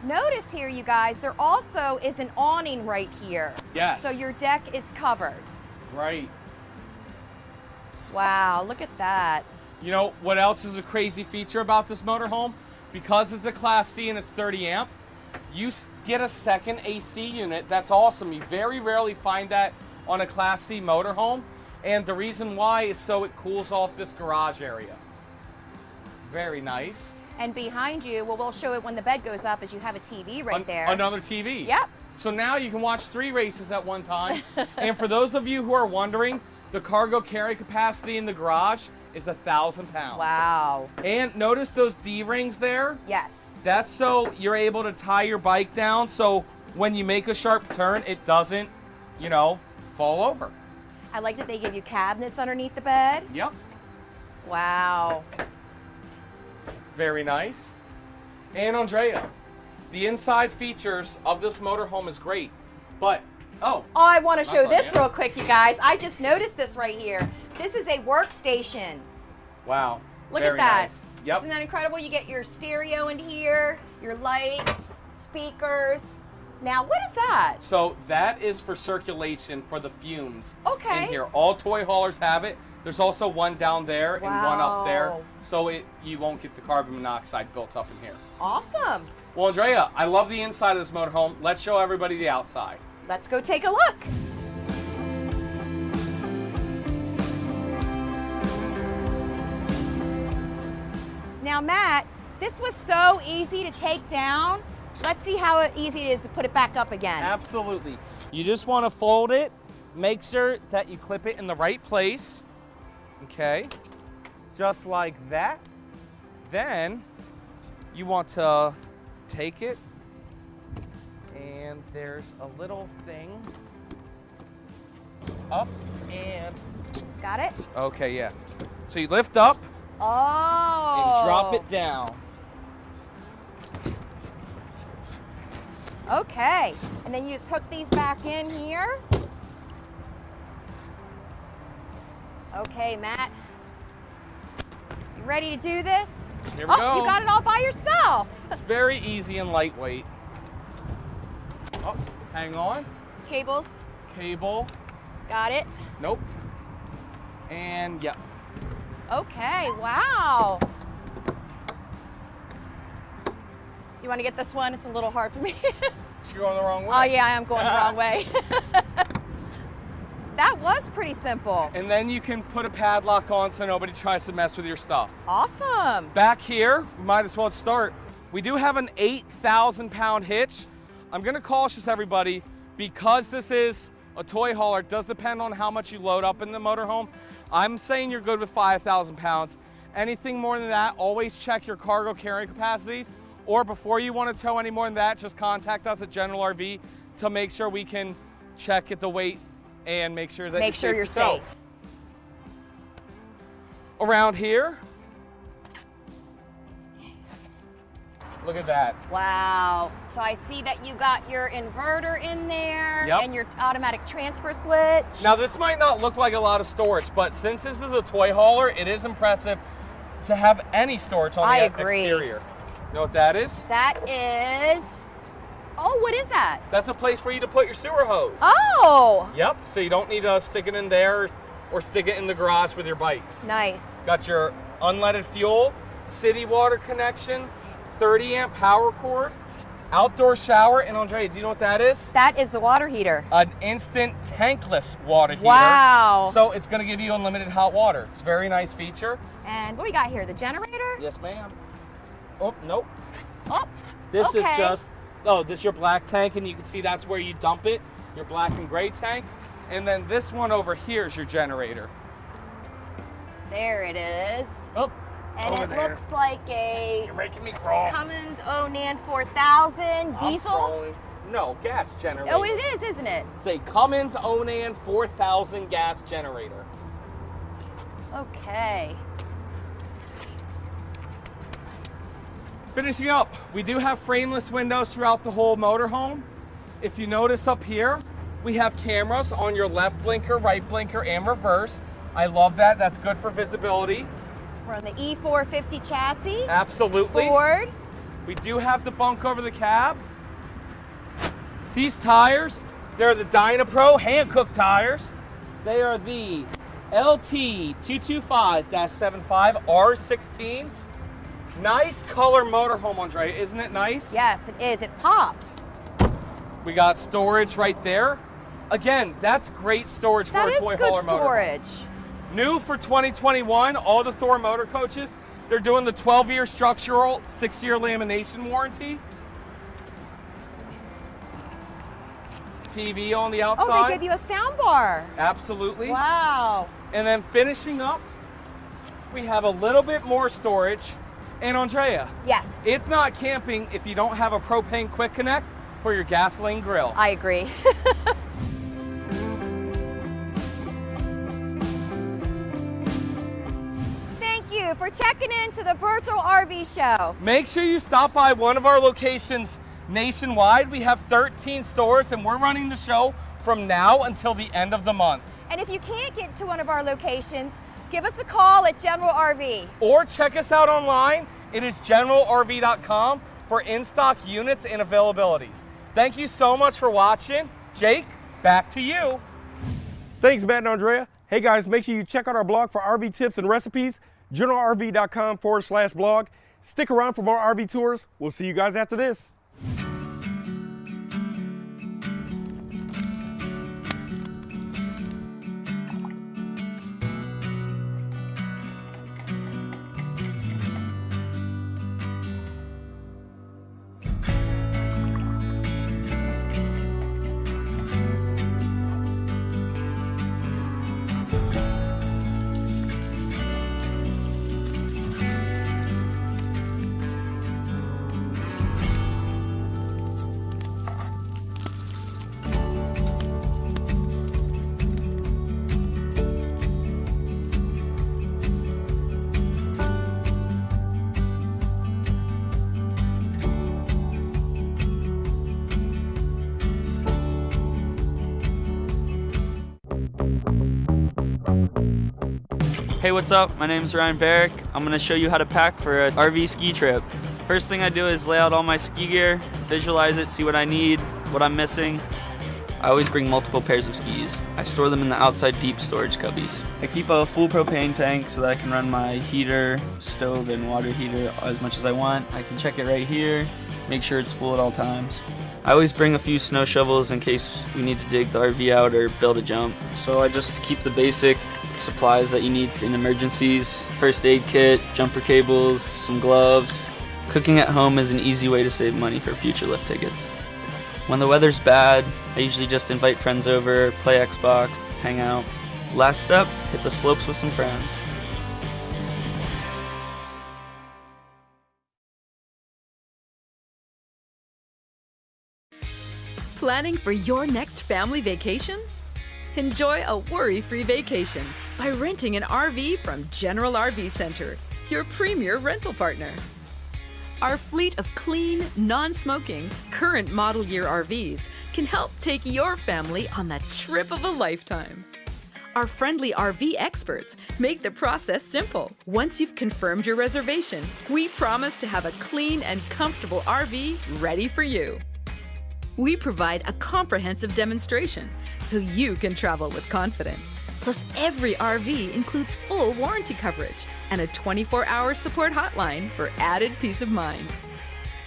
Notice here, you guys, there also is an awning right here. Yes. So your deck is covered. Right. Wow, look at that. You know what else is a crazy feature about this motorhome? Because it's a Class C and it's 30 amp, you get a second AC unit. That's awesome. You very rarely find that on a Class C motorhome. And the reason why is so it cools off this garage area. Very nice. And behind you, well, we'll show it when the bed goes up, is you have a TV right there. Another TV. Yep. So now you can watch 3 races at one time. And for those of you who are wondering, the cargo carry capacity in the garage is 1,000 pounds. Wow. And notice those D-rings there? Yes. That's so you're able to tie your bike down so when you make a sharp turn, it doesn't, you know, fall over. I like that they give you cabinets underneath the bed. Yep. Wow. Very nice. And Andrea, the inside features of this motorhome is great, but, I want to show this real real quick, you guys. I just noticed this right here. This is a workstation. Wow. Look Very at that. Nice. Yep. Isn't that incredible? You get your stereo in here, your lights, speakers. Now, what is that? So that is for circulation for the fumes Okay. in here. All toy haulers have it. There's also one down there and one up there, Wow. so you won't get the carbon monoxide built up in here. Awesome. Well, Andrea, I love the inside of this motorhome. Let's show everybody the outside. Let's go take a look. Now, Matt, this was so easy to take down. Let's see how easy it is to put it back up again. Absolutely. You just want to fold it. Make sure that you clip it in the right place. Okay. Just like that. Then you want to take it, and there's a little thing up and... Got it? Okay, yeah. So you lift up Oh. and drop it down. Okay. And then you just hook these back in here. Okay, Matt. You ready to do this? Here we go. You got it all by yourself. It's very easy and lightweight. Oh, hang on. Cables. Cable. Got it. Nope. And yeah. Okay, wow. You want to get this one? It's a little hard for me. You're going the wrong way. Oh yeah, I am going the wrong way. That was pretty simple. And then you can put a padlock on so nobody tries to mess with your stuff. Awesome. Back here, we might as well start. We do have an 8,000-pound hitch. I'm gonna caution everybody, because this is a toy hauler, it does depend on how much you load up in the motorhome. I'm saying you're good with 5,000 pounds. Anything more than that, always check your cargo carrying capacities. Or before you want to tow any more than that, just contact us at General RV to make sure we can check at the weight and make sure that you're safe. Around here, look at that. Wow. So I see that you got your inverter in there and your automatic transfer switch. Now this might not look like a lot of storage, but since this is a toy hauler, it is impressive to have any storage on the exterior. You know what that is? That is, oh, what is that? That's a place for you to put your sewer hose. Oh. Yep, so you don't need to stick it in there or stick it in the garage with your bikes. Nice. Got your unleaded fuel, city water connection, 30 amp power cord, outdoor shower, and Andrea, do you know what that is? That is the water heater. An instant tankless water heater. Wow. So it's gonna give you unlimited hot water. It's a very nice feature. And what do we got here, the generator? Yes, ma'am. Oh, nope. Oh, This is just, this is your black tank, and you can see that's where you dump it, your black and gray tank. And then this one over here is your generator. There it is. Oh, and it looks like a You're making me crawl. Cummins Onan 4000 diesel. No, gas generator. Oh, it is, isn't it? It's a Cummins Onan 4000 gas generator. Okay. Finishing up, we do have frameless windows throughout the whole motorhome. If you notice up here, we have cameras on your left blinker, right blinker, and reverse. I love that. That's good for visibility. We're on the E450 chassis. Absolutely. Ford. We do have the bunk over the cab. These tires, they're the Dynapro hand-cooked tires. They are the LT225-75 R16s. Nice color motorhome, Andrea, isn't it nice? Yes, it is. It pops. We got storage right there. Again, that's great storage for a toy hauler motor. That is good storage. New for 2021, all the Thor motor coaches, they're doing the 12-year structural, 6-year lamination warranty. TV on the outside. Oh, they give you a sound bar. Absolutely. Wow. And then finishing up, we have a little bit more storage. And Andrea. Yes. It's not camping if you don't have a propane quick connect for your gasoline grill. I agree. Thank you for checking in to the Virtual RV Show. Make sure you stop by one of our locations nationwide. We have 13 stores and we're running the show from now until the end of the month. And if you can't get to one of our locations, give us a call at General RV. Or check us out online. It is generalrv.com for in-stock units and availabilities. Thank you so much for watching. Jake, back to you. Thanks, Matt and Andrea. Hey guys, make sure you check out our blog for RV tips and recipes, generalrv.com/blog. Stick around for more RV tours. We'll see you guys after this. Hey, what's up? My name is Ryan Barrick. I'm going to show you how to pack for an RV ski trip. First thing I do is lay out all my ski gear, visualize it, see what I need, what I'm missing. I always bring multiple pairs of skis. I store them in the outside deep storage cubbies. I keep a full propane tank so that I can run my heater, stove, and water heater as much as I want. I can check it right here, make sure it's full at all times. I always bring a few snow shovels in case we need to dig the RV out or build a jump. So I just keep the basic supplies that you need in emergencies, first aid kit, jumper cables, some gloves. Cooking at home is an easy way to save money for future lift tickets. When the weather's bad, I usually just invite friends over, play Xbox, hang out. Last step, hit the slopes with some friends. Planning for your next family vacation? Enjoy a worry-free vacation by renting an RV from General RV Center, your premier rental partner. Our fleet of clean, non-smoking, current model year RVs can help take your family on the trip of a lifetime. Our friendly RV experts make the process simple. Once you've confirmed your reservation, we promise to have a clean and comfortable RV ready for you. We provide a comprehensive demonstration so you can travel with confidence. Plus, every RV includes full warranty coverage and a 24-hour support hotline for added peace of mind.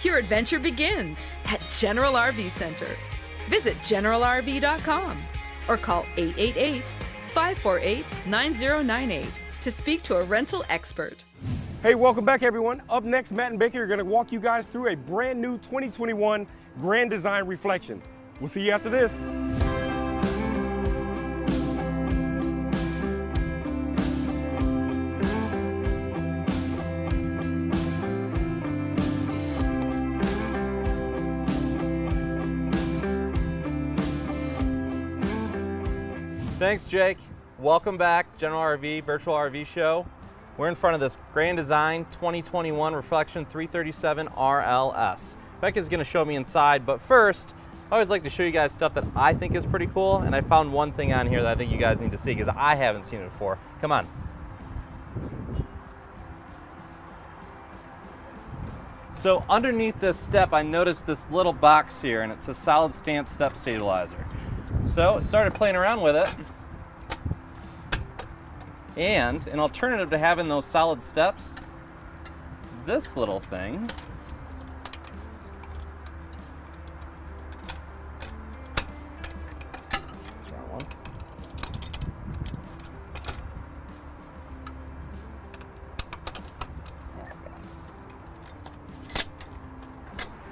Your adventure begins at General RV Center. Visit generalrv.com or call 888-548-9098 to speak to a rental expert. Hey, welcome back everyone. Up next, Matt and Baker are going to walk you guys through a brand new 2021 Grand Design Reflection. We'll see you after this. Thanks, Jake. Welcome back to General RV Virtual RV Show. We're in front of this Grand Design 2021 Reflection 337 RLS. Becca's going to show me inside, but first, I always like to show you guys stuff that I think is pretty cool, and I found one thing on here that I think you guys need to see because I haven't seen it before. Come on. So underneath this step, I noticed this little box here, and it's a solid stance step stabilizer. So I started playing around with it, and an alternative to having those solid steps, this little thing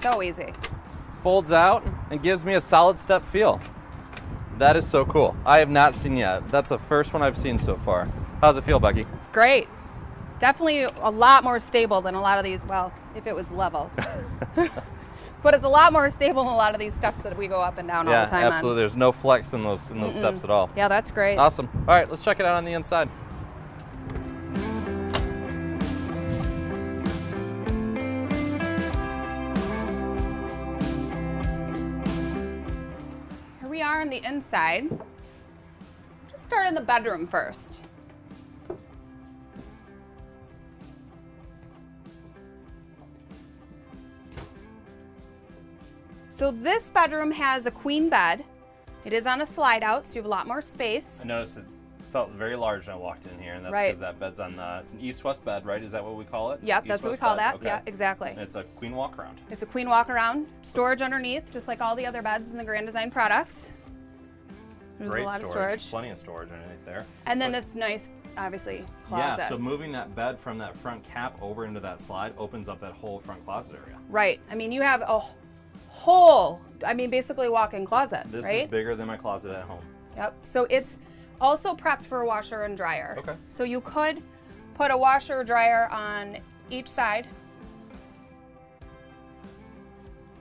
So easy. folds out and gives me a solid step feel. That is so cool. I have not seen yet. That's the first one I've seen so far. How's it feel, Becky? It's great. Definitely a lot more stable than a lot of these, well, if it was level. But it's a lot more stable than a lot of these steps that we go up and down all the time. Yeah, absolutely. There's no flex in those steps at all. Yeah, that's great. Awesome. All right, let's check it out on the inside. Here we are on the inside. Just start in the bedroom first. So this bedroom has a queen bed. It is on a slide out, so you have a lot more space. I noticed it felt very large when I walked in here, and that's Right. because that bed's on, it's an east-west bed, right? Is that what we call it? Yep, that's what we East-west call bed? that. Okay. Yeah, exactly. And it's a queen walk-around. It's a queen walk around, storage underneath, just like all the other beds in the Grand Design products. There's Great a lot of storage. Plenty of storage underneath there. And then this nice, obviously, closet. Yeah, so moving that bed from that front cap over into that slide opens up that whole front closet area. Right. I mean, you have a whole, basically walk-in closet, This right? is bigger than my closet at home. Yep. So it's also prepped for a washer and dryer. Okay. So you could put a washer or dryer on each side.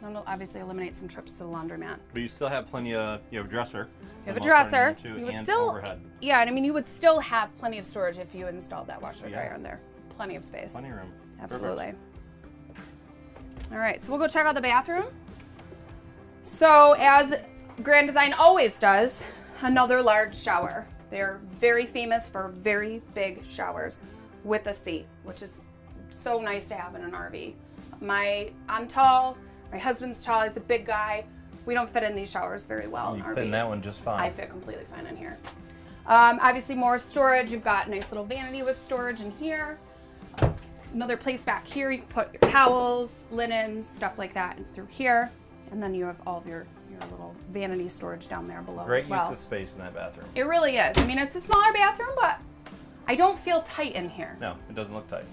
That'll obviously eliminate some trips to the laundromat. But you still have plenty of, you have a dresser. You have a dresser. You would and still, overhead. yeah, and I mean, you would still have plenty of storage if you installed that washer Yeah. dryer in there. Plenty of space. Plenty of room. Absolutely. All right, so we'll go check out the bathroom. So as Grand Design always does, another large shower. They're very famous for very big showers with a seat, which is so nice to have in an RV. I'm tall, my husband's tall, he's a big guy. We don't fit in these showers very well in You RVs. fit in that one just fine. I fit completely fine in here. Obviously more storage. You've got a nice little vanity with storage in here. Another place back here, you can put your towels, linens, stuff like that through here. And then you have all of your little vanity storage down there below Great as well. use of space in that bathroom. It really is. I mean, it's a smaller bathroom, but I don't feel tight in here. No, it doesn't look tight.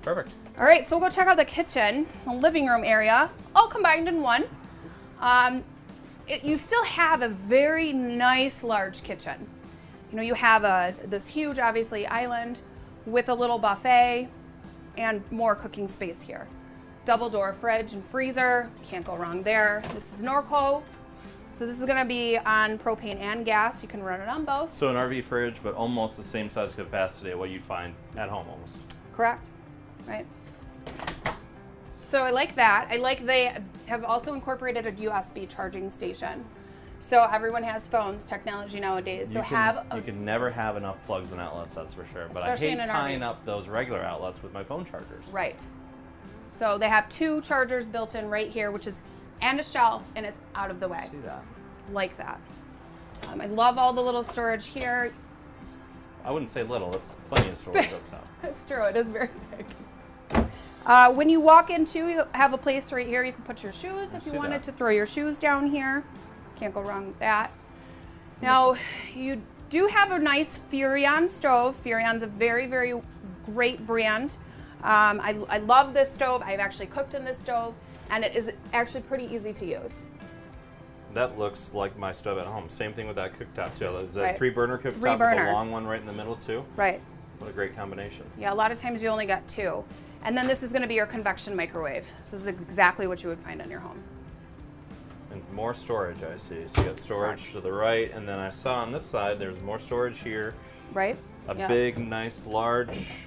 Perfect. All right, so we'll go check out the kitchen, the living room area, all combined in one. You still have a very nice large kitchen. You know, you have this huge, obviously, island with a little buffet and more cooking space here. double door fridge and freezer. Can't go wrong there. This is Norco. So this is gonna be on propane and gas. You can run it on both. So an RV fridge, but almost the same size capacity of what you'd find at home almost. Correct, right? So I like that. I like they have also incorporated a USB charging station. So everyone has phones, technology nowadays. So You can never have enough plugs and outlets, that's for sure. But I Especially in hate an tying RV. up those regular outlets with my phone chargers. Right. So they have 2 chargers built in right here, which is, and a shelf, and it's out of the way. See that? Like that. I love all the little storage here. I wouldn't say little, it's plenty of storage up top. It's true, it is very big. When you walk into, you have a place right here. You can put your shoes if you wanted to throw your shoes down here. Can't go wrong with that. Now, you do have a nice Furion stove. Furion's a very, very great brand. I love this stove. I've actually cooked in this stove, and it is actually pretty easy to use. That looks like my stove at home. Same thing with that cooktop too. Is that Right. 3-burner cooktop 3-burner. with a long one right in the middle too? Right. What a great combination. Yeah, a lot of times you only got 2. And then this is going to be your convection microwave. So this is exactly what you would find in your home. And more storage, I see. So you got storage to the right, and then I saw on this side there's more storage here. Right. A Yeah. big, nice, large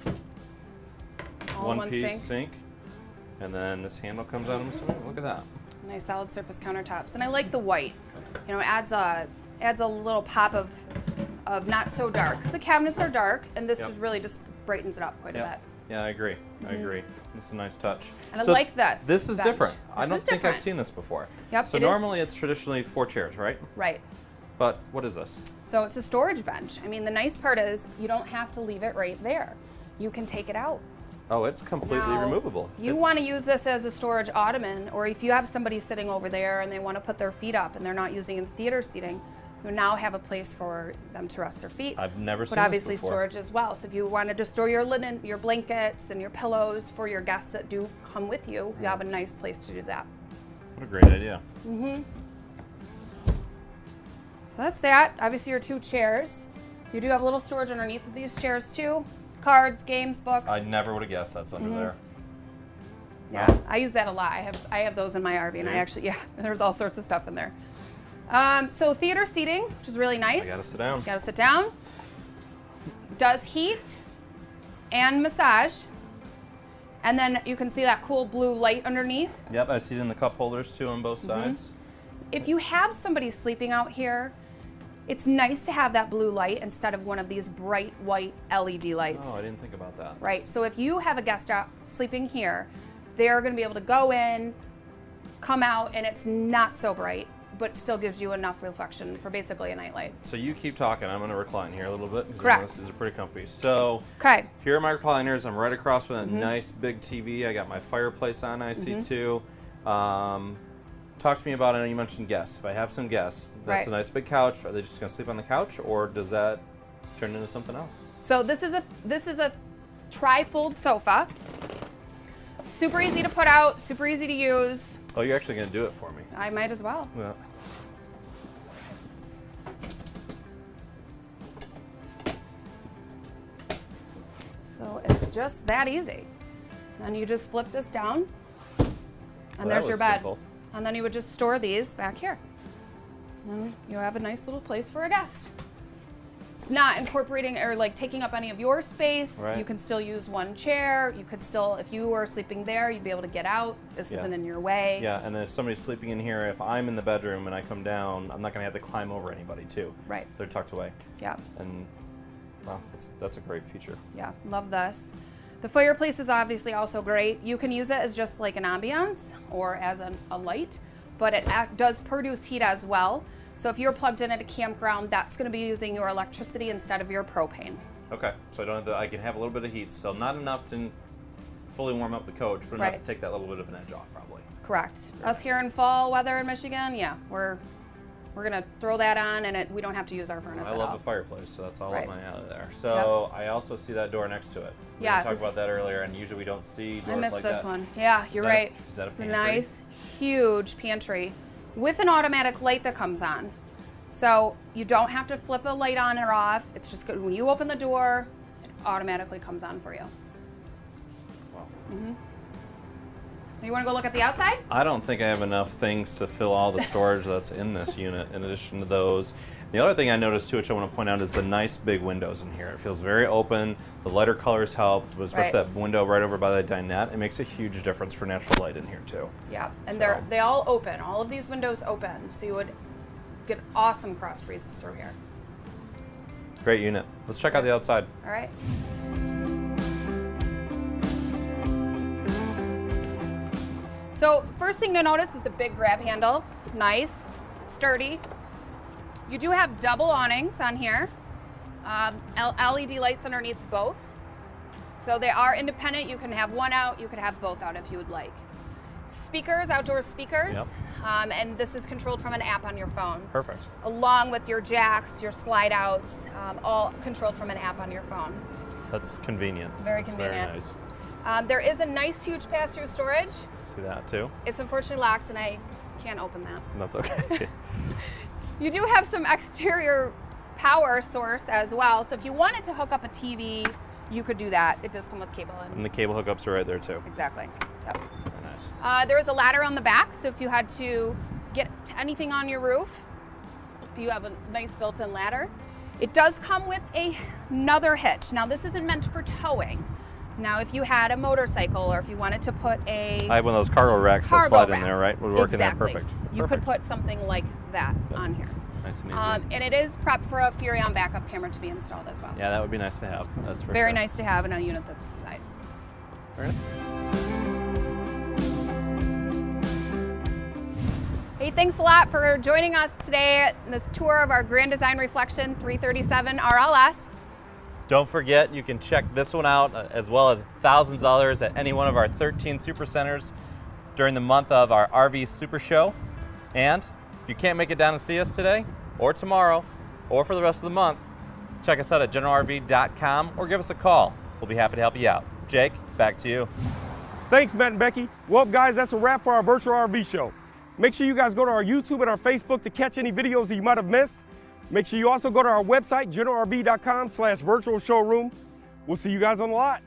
All in one one-piece sink. And then this handle comes out. I'm assuming. Look at that. Nice solid surface countertops. And I like the white. You know, it adds a little pop of not so dark. Because the cabinets are dark, and this Yep. just really just brightens it up quite a bit. Yeah, I agree. I agree. This is a nice touch. And I like this This is bench. different. I This don't is think different. I've seen this before. Yep, So it is. normally it's traditionally 4 chairs, right? Right. But what is this? So it's a storage bench. I mean, the nice part is you don't have to leave it right there. You can take it out. Oh, it's completely Now, removable. You want to use this as a storage ottoman, or if you have somebody sitting over there and they want to put their feet up and they're not using the theater seating, you now have a place for them to rest their feet. I've never seen But this obviously before. storage as well. So if you wanted to store your linen, your blankets, and your pillows for your guests that do come with you, you have a nice place to do that. What a great idea. So that's that. Obviously your 2 chairs. You do have a little storage underneath of these chairs too. Cards, games, books. I never would have guessed that's under there. Yeah, I use that a lot. I have those in my RV, and I Yeah. actually, there's all sorts of stuff in there. So theater seating, which is really nice. I gotta sit down. Gotta sit down. Does heat and massage. And then you can see that cool blue light underneath. Yep, I see it in the cup holders too on both sides. If you have somebody sleeping out here, it's nice to have that blue light instead of one of these bright white LED lights. Oh, I didn't think about that. Right, so if you have a guest out sleeping here, they're gonna be able to go in, come out, and it's not so bright, but still gives you enough reflection for basically a nightlight. So you keep talking. I'm going to recline here a little bit. 'Cause Correct. These are pretty comfy. So Okay. here are my recliners. I'm right across from that nice big TV. I got my fireplace on, I see too. Talk to me about, I know you mentioned guests. If I have some guests, that's Right. a nice big couch. Are they just going to sleep on the couch, or does that turn into something else? So this is a tri-fold sofa. Super easy to put out, super easy to use. Oh, you're actually going to do it for me. I might as well. Yeah. So it's just that easy. Then you just flip this down, and Well, there's that your was bed. simple. And then you would just store these back here. And you have a nice little place for a guest. It's not incorporating or like taking up any of your space. Right. You can still use one chair. You could still, if you were sleeping there, you'd be able to get out. This Yeah. isn't in your way. Yeah, and then if somebody's sleeping in here, if I'm in the bedroom and I come down, I'm not going to have to climb over anybody too. Right. They're tucked away. Yeah. And wow, that's a great feature. Yeah, love this. The fireplace is obviously also great. You can use it as just like an ambiance or as a light, but it does produce heat as well. So if you're plugged in at a campground, that's going to be using your electricity instead of your propane. Okay, so I don't have to, I can have a little bit of heat still, not enough to fully warm up the coach, but enough Right. to take that little bit of an edge off probably. Correct. Us here in fall weather in Michigan, yeah, we're gonna throw that on, and we don't have to use our furnace I at love all. the fireplace, so that's all Right. up my alley there. So I also see that door next to it. We Yeah, talked this- about that earlier, and usually we don't see doors I missed like this that. one. Yeah, you're right. Is that a It's pantry? nice, huge pantry with an automatic light that comes on. So you don't have to flip a light on or off. It's just good. When you open the door, it automatically comes on for you. Wow. You want to go look at the outside? I don't think I have enough things to fill all the storage that's in this unit in addition to those. The other thing I noticed too, which I want to point out, is the nice big windows in here. It feels very open. The lighter colors help, but especially that window right over by the dinette. It makes a huge difference for natural light in here too. Yeah, and they all open. All of these windows open, so you would get awesome cross breezes through here. Great unit. Let's check out the outside. All right. So first thing to notice is the big grab handle. Nice, sturdy. You do have double awnings on here. LED lights underneath both. So they are independent. You can have one out, you could have both out if you would like. Speakers, outdoor speakers. Yep. And this is controlled from an app on your phone. Perfect. Along with your jacks, your slide outs, all controlled from an app on your phone. That's convenient. Very convenient. Very nice. There is a nice huge pass-through storage. See that too? It's unfortunately locked and I can't open that. That's okay. You do have some exterior power source as well. So if you wanted to hook up a TV, you could do that. It does come with cable. And the cable hookups are right there too. Exactly. Yep. Very nice. There is a ladder on the back, so if you had to get to anything on your roof, you have a nice built-in ladder. It does come with another hitch. Now this isn't meant for towing. Now if you had a motorcycle or if you wanted to put a... I have one of those cargo racks that slide in there, right? Would work in there perfect. You could put something like that on here. Nice and easy. And it is prepped for a Furion backup camera to be installed as well. Yeah, that would be nice to have. That's for Very sure. nice to have in a unit this size. Very nice. Hey, thanks a lot for joining us today in this tour of our Grand Design Reflection 337 RLS. Don't forget, you can check this one out as well as thousands of others at any one of our 13 super centers during the month of our RV Super Show. And if you can't make it down and see us today or tomorrow or for the rest of the month, check us out at generalrv.com or give us a call. We'll be happy to help you out. Jake, back to you. Thanks, Matt and Becky. Well, guys, that's a wrap for our virtual RV show. Make sure you guys go to our YouTube and our Facebook to catch any videos that you might have missed. Make sure you also go to our website, generalrv.com/virtual showroom. We'll see you guys on the lot.